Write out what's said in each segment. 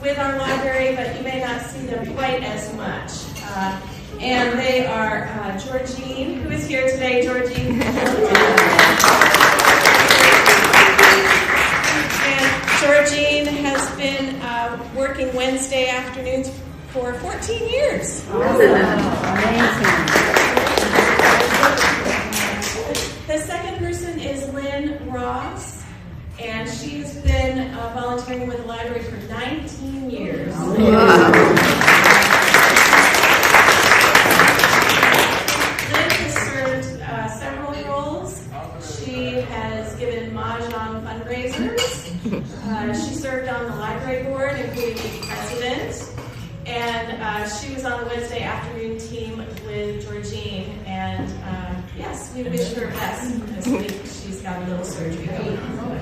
with our library, but you may not see them quite as much. And they are Georgine, who is here today. Georgine. And Georgine has been working Wednesday afternoons for 14 years. Amazing. The second person is Lynn Ross, and she has been volunteering with the library for 19 years. Lynn has served several roles. She has given Mahjong fundraisers. She served on the library board, including the president. And she was on the Wednesday afternoon team with Georgine. And yes, we wish her best this week. She's got a little surgery going on.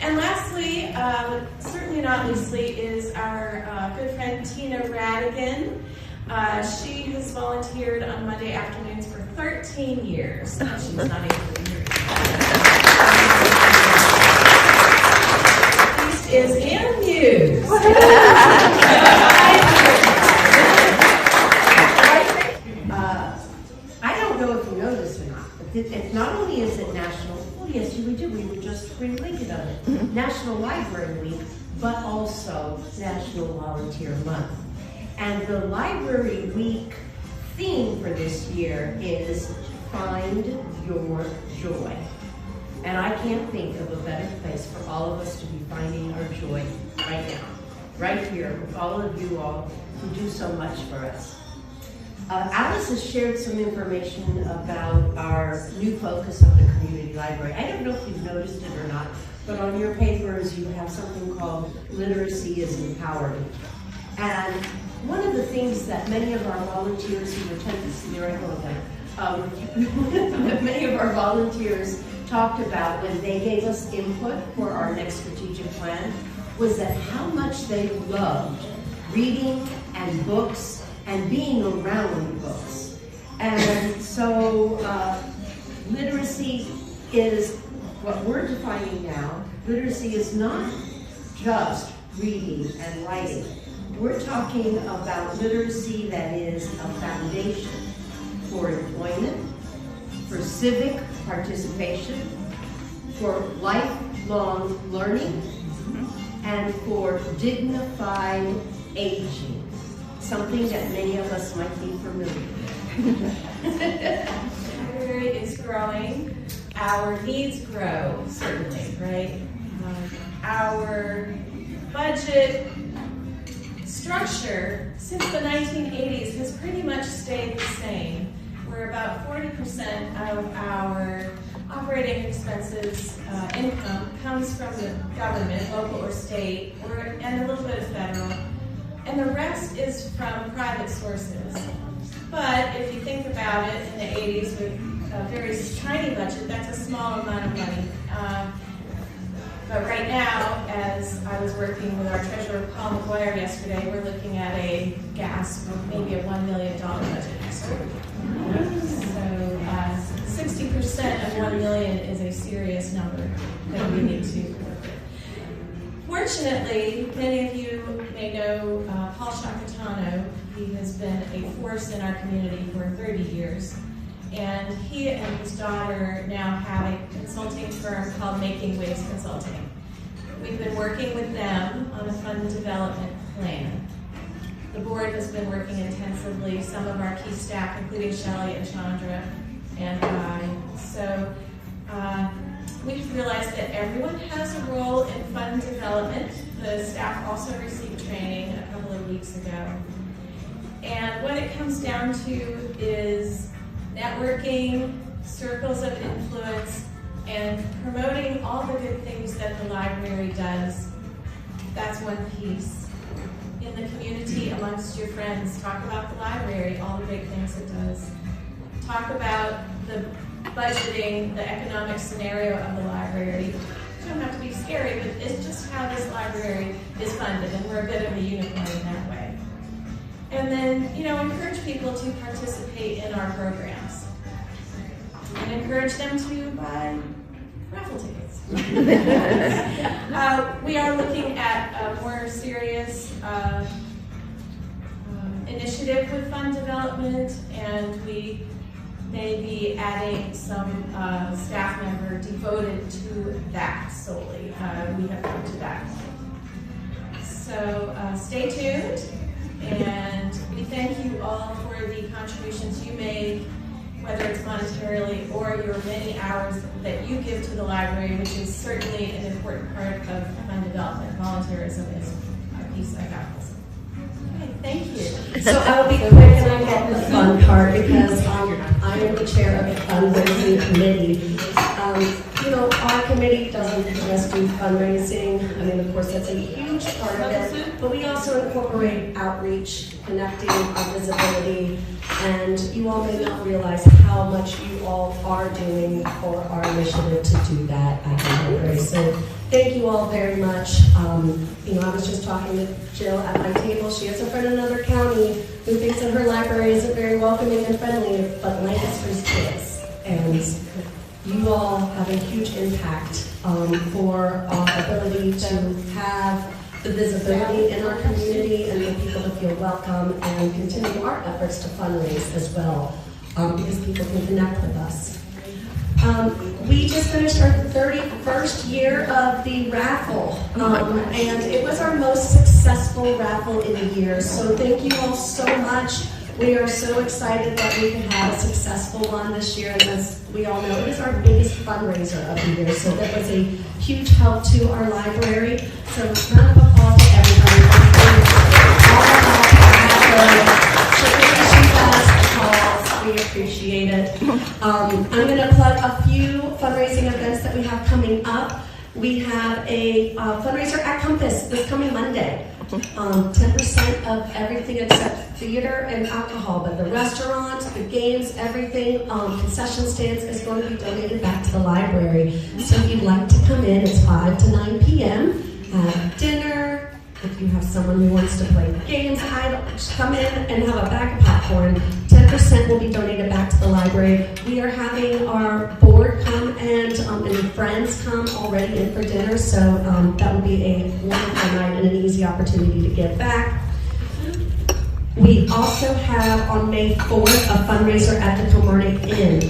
And lastly, certainly not leastly, is our good friend Tina Radigan. She has volunteered on Monday afternoons for 13 years. She's not able to be here. Next is Ann Hughes. I don't know if you know this or not, but it not only is it National, well yes, we do, we were just reminded of it, National Library Week, but also National Volunteer Month. And the Library Week theme for this year is Find Your Joy. And I can't think of a better place for all of us to be finding our joy right now, right here, with all of you all who do so much for us. Alice has shared some information about our new focus of the community library. I don't know if you've noticed it or not, but on your papers you have something called Literacy is Empowering. And one of the things that many of our volunteers who attend this, many of our volunteers talked about when they gave us input for our next strategic plan was that how much they loved reading and books and being around books. And so literacy is what we're defining now. Literacy is not just reading and writing. We're talking about literacy that is a foundation for employment, for civic participation, for lifelong learning, and for dignified aging, something that many of us might be familiar with. The library is growing. Our needs grow, certainly, right? Our budget structure since the 1980s has pretty much stayed the same. Where about 40% of our operating expenses income comes from the government, local or state, and a little bit of federal, and the rest is from private sources. But if you think about it, in the 80s with a very tiny budget, that's a small amount of money. But right now, as I was working with our treasurer, Paul McGuire, yesterday, we're looking at a gasp of maybe a $1 million budget next year. So 60% of $1 million is a serious number that we need to work with. Fortunately, many of you may know Paul Shakatano. He has been a force in our community for 30 years. And he and his daughter now have a consulting firm called Making Waves Consulting. We've been working with them on a fund development plan. The board has been working intensively, some of our key staff, including Shelley and Chandra and I. So we've realized that everyone has a role in fund development. The staff also received training a couple of weeks ago. And what it comes down to is networking, circles of influence, and promoting all the good things that the library does. That's one piece. In the community, amongst your friends, talk about the library, all the great things it does. Talk about the budgeting, the economic scenario of the library. It doesn't have to be scary, but it's just how this library is funded, and we're a bit of a unicorn in that way. And then, encourage people to participate in our programs. And encourage them to buy raffle tickets. We are looking at a more serious initiative with fund development, and we may be adding some staff member devoted to that solely. We have come to that point. So stay tuned, and we thank you all for the contributions you made, whether it's monetarily or your many hours that you give to the library, which is certainly an important part of fund development. Volunteerism is a piece I got. Okay, thank you. So I will be quick and I'll get the fun part because I am the chair of the fundraising committee. Our committee doesn't just do fundraising. I mean, of course, that's a huge part of it, but we also incorporate outreach, connecting, our visibility, and you all may not realize how much you all are doing for our initiative to do that at the library. So thank you all very much. I was just talking with Jill at my table. She has a friend in another county who thinks that her library isn't very welcoming and friendly, but Lancaster's is. And you all have a huge impact for our ability to have the visibility in our community and for people to feel welcome and continue our efforts to fundraise as well, because people can connect with us. We just finished our 31st year of the raffle, and it was our most successful raffle in a year. So thank you all so much. We are so excited that we can have a successful one this year, and as we all know, it is our biggest fundraiser of the year. So that was a huge help to our library. So round of applause to everybody. We appreciate it. I'm going to plug a few fundraising events that we have coming up. We have a fundraiser at Compass this coming Monday. 10% of everything except theater and alcohol, but the restaurant, the games, everything, concession stands is going to be donated back to the library. So if you'd like to come in, it's 5 to 9 p.m. Dinner. If you have someone who wants to play games, come in and have a bag of popcorn. 10% will be donated back to the library. We are having our board come and friends come already in for dinner, so that will be a wonderful night and an easy opportunity to give back. We also have on May 4th a fundraiser at the Kilmarnock Inn.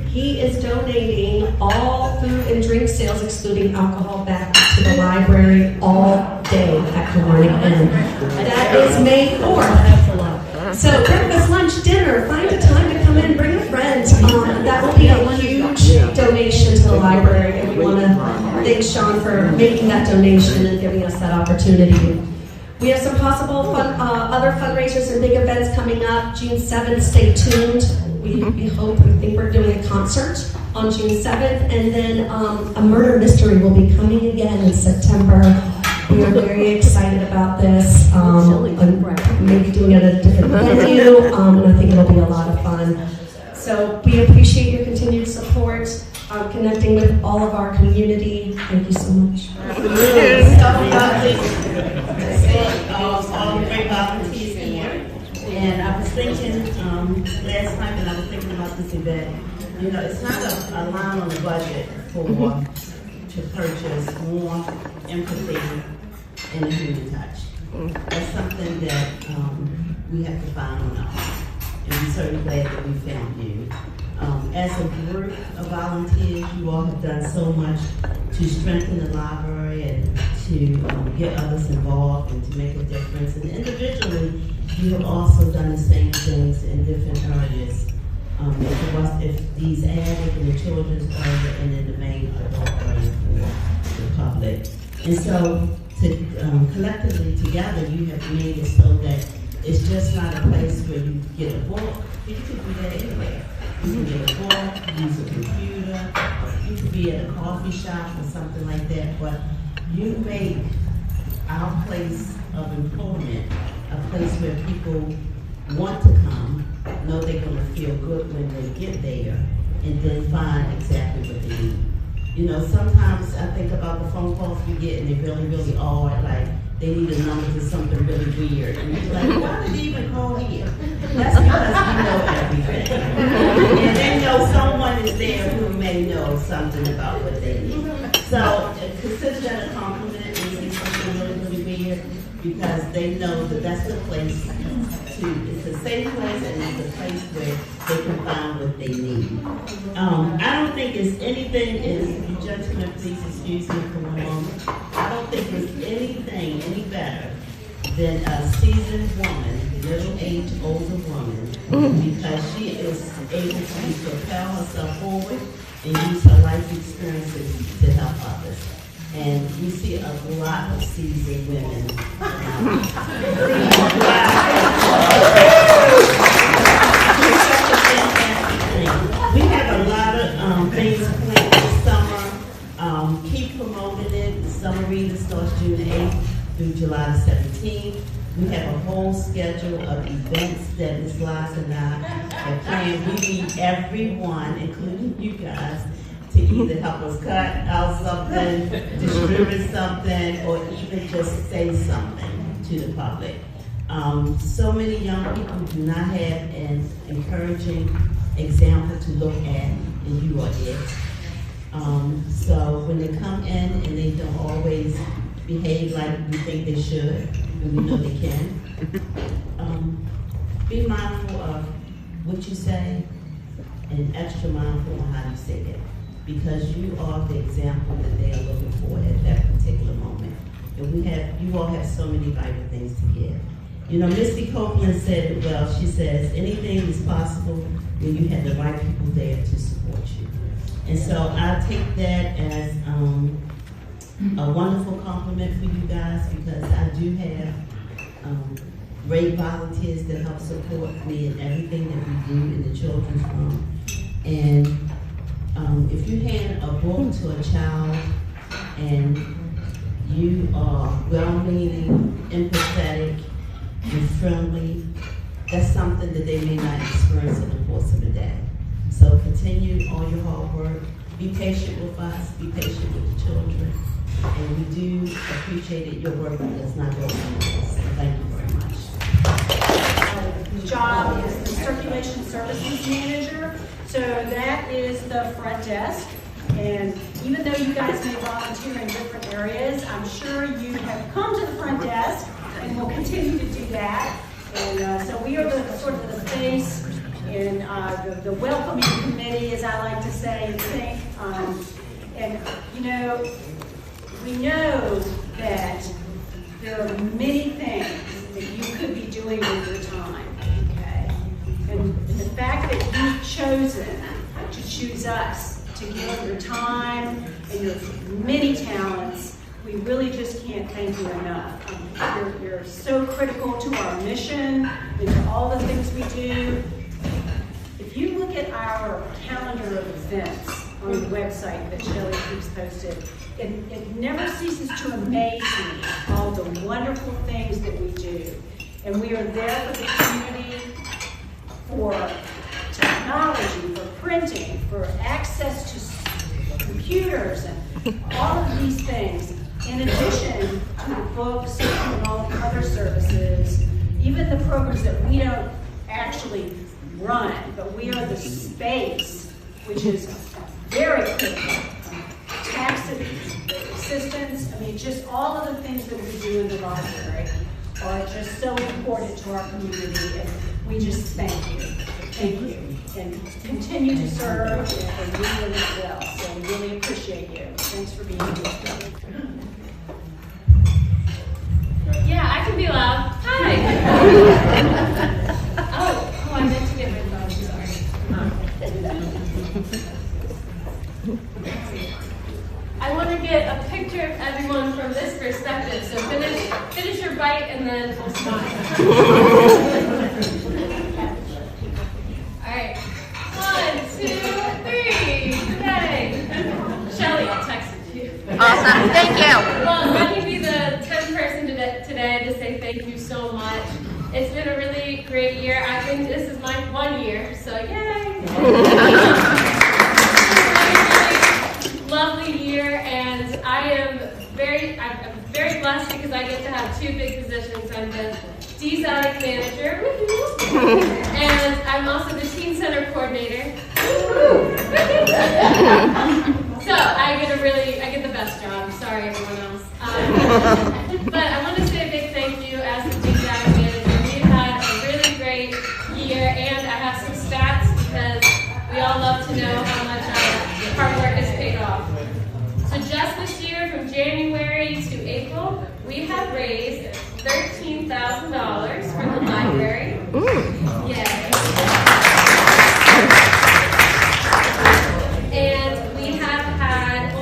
He is donating all food and drink sales, excluding alcohol, back to the library all day at Kilmarnock Inn. That is May 4th. So breakfast, lunch, dinner, find a time to come in, bring a friend. That will be a huge donation to the library, and we want to thank Sean for making that donation and giving us that opportunity. We have some possible other fundraisers and big events coming up. June 7th, stay tuned. We think we're doing a concert on June 7th, and then a murder mystery will be coming again in September. We are very excited about this. Maybe doing it at a different venue, and I think it'll be a lot of fun. So we appreciate your continued support, connecting with all of our community. Thank you so much. All great volunteers here. And I was thinking last night when I was thinking about this event, it's not a line on the budget to purchase more empathy and a human touch. That's something that we have to find on our own. And we're certainly glad that we found you. As a group of volunteers, you all have done so much to strengthen the library and to get others involved and to make a difference. And individually, you have also done the same things in different areas. If these attic and the children's area and then the main adult area for the public. And so, collectively together, you have made it so that it's just not a place where you get a book. You can do that anywhere. You can get a book, use a computer, you could be at a coffee shop or something like that, but you make our place of employment a place where people want to come, know they're going to feel good when they get there, and then find exactly what they need. Sometimes I think about the phone calls we get and they're really, really odd, like they need a number to something really weird. And you're like, why did they even call here? That's because we know everything. And then know someone is there who may know something about what they need. So consider that a compliment and say something really, really weird, because they know that that's the place it's a safe place and it's a place where they can find what they need. I don't think it's anything, you gentlemen, please excuse me for one moment. I don't think it's anything any better than a seasoned woman, middle-aged, older woman, because she is able to propel herself forward and use her life experiences to help others. And we see a lot of seasoned women. We have a lot of things planned this summer. Keep promoting it. The summer reading starts June 8th through July 17th. We have a whole schedule of events that Ms. Liza and I have planned. We need everyone, including you guys, to either help us cut out something, distribute something, or even just say something to the public. So many young people do not have an encouraging example to look at, and you are it. So when they come in and they don't always behave like we think they should, and we know they can, be mindful of what you say and extra mindful on how you say it, because you are the example that they are looking for at that particular moment. And you all have so many vital things to give. You know, Misty Copeland said it well. She says, anything is possible when you have the right people there to support you. And so I take that as a wonderful compliment for you guys, because I do have great volunteers that help support me in everything that we do in the children's room. And if you hand a book to a child and you are well-meaning, empathetic, and friendly, that's something that they may not experience in the course of the day. So continue all your hard work. Be patient with us. Be patient with the children. And we do appreciate it. Your work does not go unnoticed. Thank you very much. Job is the Circulation Services Manager. So that is the front desk. And even though you guys may volunteer in different areas, I'm sure you have come to the front desk and will continue to do that. And so we are the sort of the face in the welcoming committee, as I like to say and think. And you know, we know that there are many things that you could be doing with your time, okay? And the fact that you've chosen to choose us to give your time and your many talents, we really just can't thank you enough. You're so critical to our mission and to all the things we do. If you look at our calendar of events on the website that Shelley keeps posted, it never ceases to amaze me, all the wonderful things that we do. And we are there for the community, for technology, for printing, for access to computers, and all of these things, in addition to the books and all the other services, even the programs that we don't actually run, but we are the space, which is very critical. Tax assistance, I mean, just all of the things that we do in the library are just so important to our community, and we just thank you. Thank you. And continue to serve and do it as well. So we really appreciate you. Thanks for being here. Yeah, I can be loud. Hi. oh, I meant to get my phone. Sorry. I want to get a picture of everyone from this perspective. So finish your bite and then we'll smile. All right. 1, 2, 3. Today. Shelly, I'll text it to you. Awesome. Thank you. Well, let me be the 10th person today to say thank you so much. It's been a really great year. I think this is my 1 year, so yay! Lovely year, and I'm very blessed because I get to have 2 big positions. I'm the DSADC manager, and I'm also the teen center coordinator. So I get the best job. Sorry, everyone else. But I want to say a big thank you as the Big Data Manager. We've had a really great year, and I have some stats because we all love to know how much our hard work has paid off. So just this year, from January to April, we have raised $13,000 for the library. Yeah. And we have had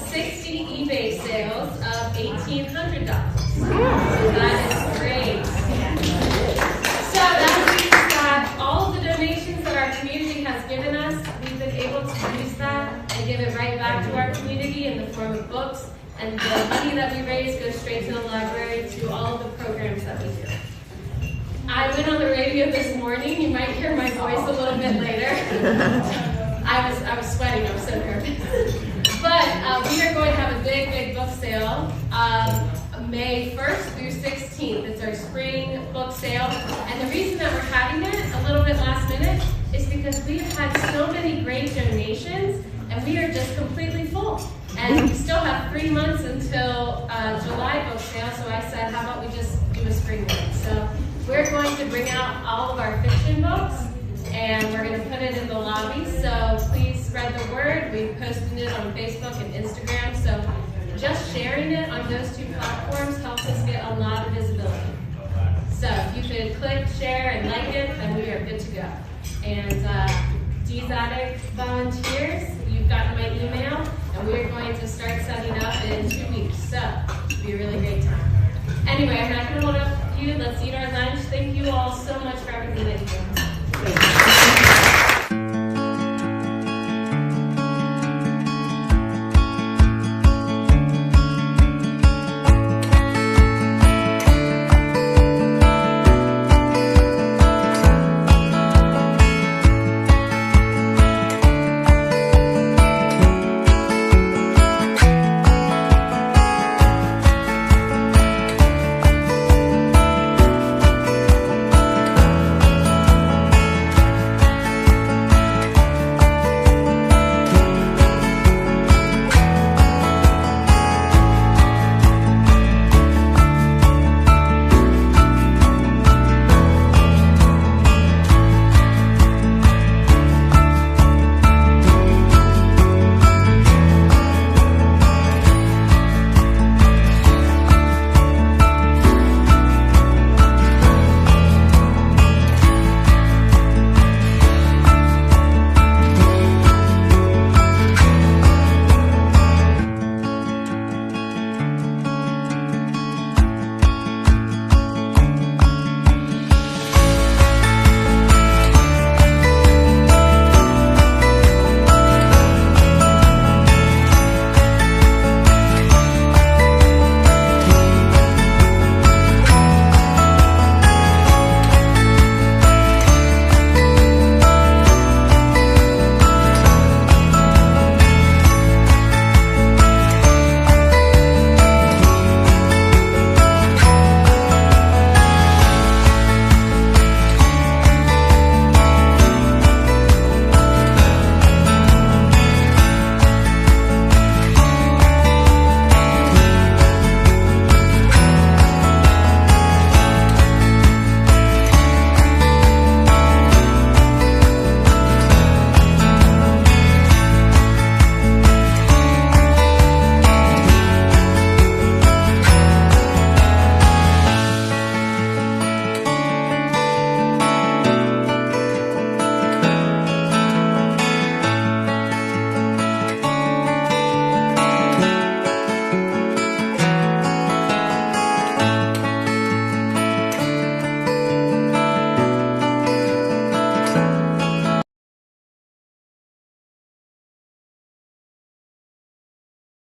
60 eBay sales of $1,800. So that is great. So that means that all of the donations that our community has given us, we've been able to use that and give it right back to our community in the form of books. And the money that we raise goes straight to the library to all of the programs that we do. I went on the radio this morning. You might hear my voice a little bit later. I was sweating. I was so nervous. But we are going to have a big book sale May 1st through 16th. It's our spring book sale. And the reason that we're having it a little bit last minute is because we've had so many great donations, and we are just completely full. And we still have 3 months until July book sale, so I said, how about we just do a spring one? So we're going to bring out all of our fiction books, and we're going to put it in the lobby, so please spread the word. We've posted it on Facebook and Instagram, so just sharing it on those two platforms helps us get a lot of visibility. So if you could click, share, and like it, then we are good to go. And DZADIC volunteers, you've gotten my email, and we are going to start setting up in 2 weeks, so it'll be a really great time. Anyway, I'm